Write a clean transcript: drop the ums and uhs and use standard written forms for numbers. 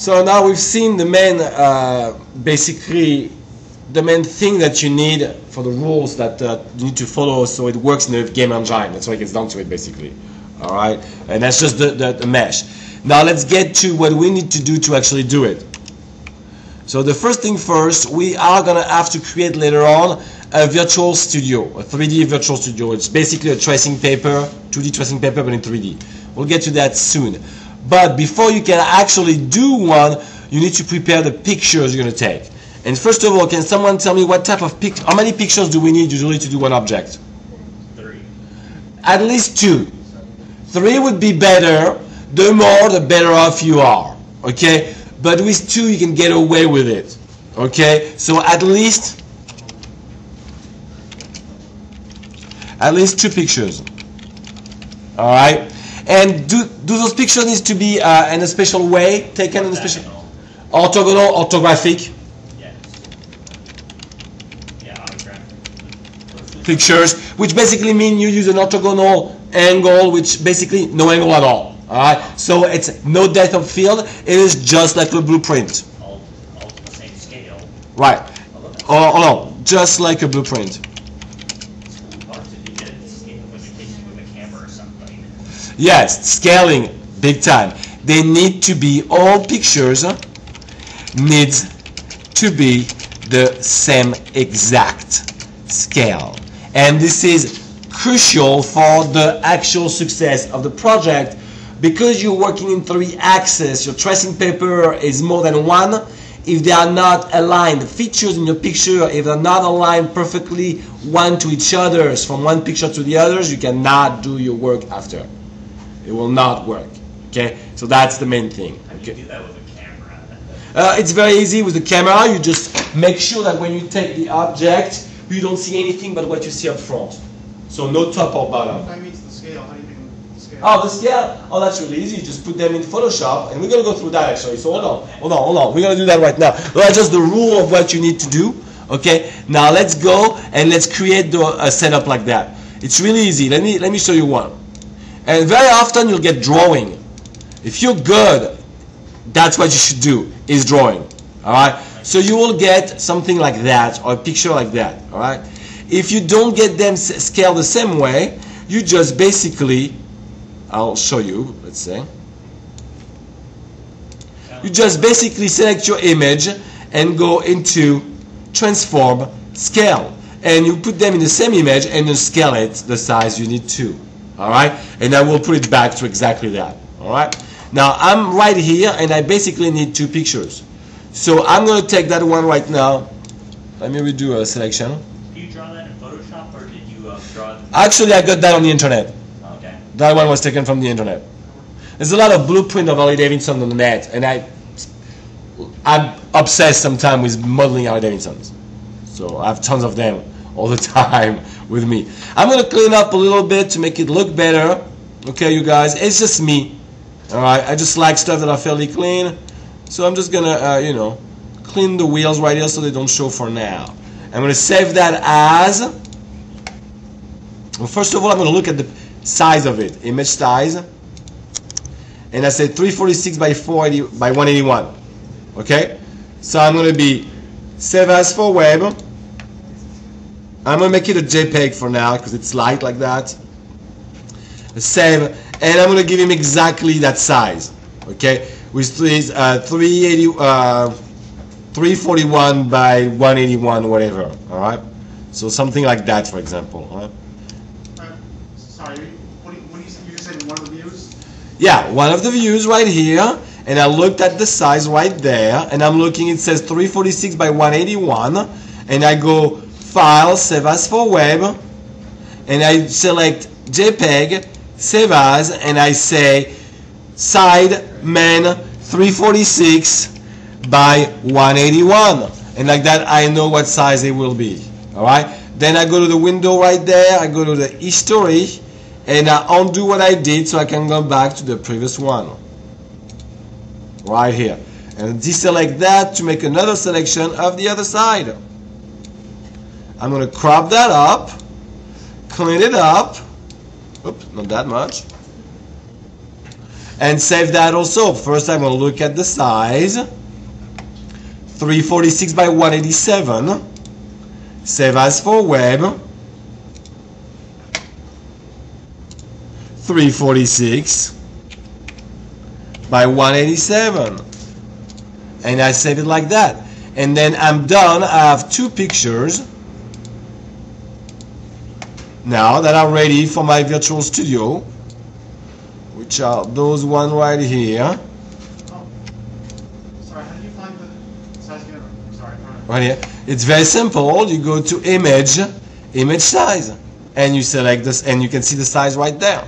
So now we've seen the main, basically, the main thing that you need for the rules that you need to follow so it works in the game engine. That's why it gets down to it, basically. All right, and that's just the mesh. Now let's get to what we need to do to actually do it. So the first thing first, we are gonna have to create later on a virtual studio, a 3D virtual studio. It's basically a tracing paper, 2D tracing paper, but in 3D. We'll get to that soon. But before you can actually do one, you need to prepare the pictures you're gonna take. And first of all, can someone tell me what type of how many pictures do we need usually to do one object? 3. At least 2. 3 would be better. The more, the better off you are. Okay? But with 2, you can get away with it. Okay? So at least 2 pictures. All right? And do those pictures need to be in a special way, taken in a special orthogonal, orthographic? Pictures, which basically mean you use an orthogonal angle, which basically no angle at all. Alright, so it's no depth of field, it is just like a blueprint. All the same scale. Right. Oh no, just like a blueprint. Yes, scaling, big time. They need to be, all pictures needs to be the same exact scale. And this is crucial for the actual success of the project, because you're working in 3 axes, your tracing paper is more than 1. If they are not aligned, the features in your picture, if they're not aligned perfectly one to each other, from one picture to the others, you cannot do your work after. It will not work. Okay, so that's the main thing. How do you do that with a camera? It's very easy with the camera. You just make sure that when you take the object, you don't see anything but what you see up front. So no top or bottom. That means the scale. How do you do the scale? Oh, the scale? Oh, that's really easy. You just put them in Photoshop, and we're going to go through that actually. So hold on. We're going to do that right now. That's just the rule of what you need to do. Okay. Now let's go and let's create a setup like that. It's really easy. Let me show you one. And very often you'll get drawing. If you're good, that's what you should do, is drawing. All right. So you will get something like that, or a picture like that. All right. If you don't get them scaled the same way, you just basically, I'll show you, let's say. You just basically select your image and go into transform, scale. And you put them in the same image and you scale it the size you need to. Alright? And I will put it back to exactly that. Alright? Now I'm right here and I basically need 2 pictures. So I'm going to take that one right now. Let me redo a selection. Did you draw that in Photoshop or did you draw it? Actually, I got that on the internet. Okay. That one was taken from the internet. There's a lot of blueprint of Harley Davidson on the net, and I'm obsessed sometimes with modeling Harley Davidsons. So I have tons of them all the time with me. I'm going to clean up a little bit to make it look better. Okay, you guys, it's just me. Alright, I just like stuff that are fairly clean. So I'm just going to, you know, clean the wheels right here so they don't show for now. I'm going to save that as, well, first of all, I'm going to look at the size of it, image size. And I say 346 by 480 by 181. Okay? So I'm going to be save as for web. I'm going to make it a JPEG for now because it's light like that. Save, and I'm going to give him exactly that size. Okay? With 341 by 181, whatever. All right? So something like that, for example. All right? Sorry, what do you just said in one of the views? Yeah, one of the views right here, and I looked at the size right there, and I'm looking, it says 346 by 181, and I go File, Save As for Web, and I select JPEG, Save As, and I say Side Main 346 by 181, and like that I know what size it will be. Alright, then I go to the window right there, I go to the history, and I undo what I did so I can go back to the previous one. Right here. And deselect that to make another selection of the other side. I'm going to crop that up, clean it up. Oops, not that much. and save that also. First I'm going to look at the size. 346 by 187. Save as for web. 346 by 187. And I save it like that. And then I'm done. I have two pictures now that are ready for my virtual studio, which are those one right here. Oh, sorry, how did you find the size again? Sorry. Right here. It's very simple. You go to image size, and you select this, and you can see the size right there.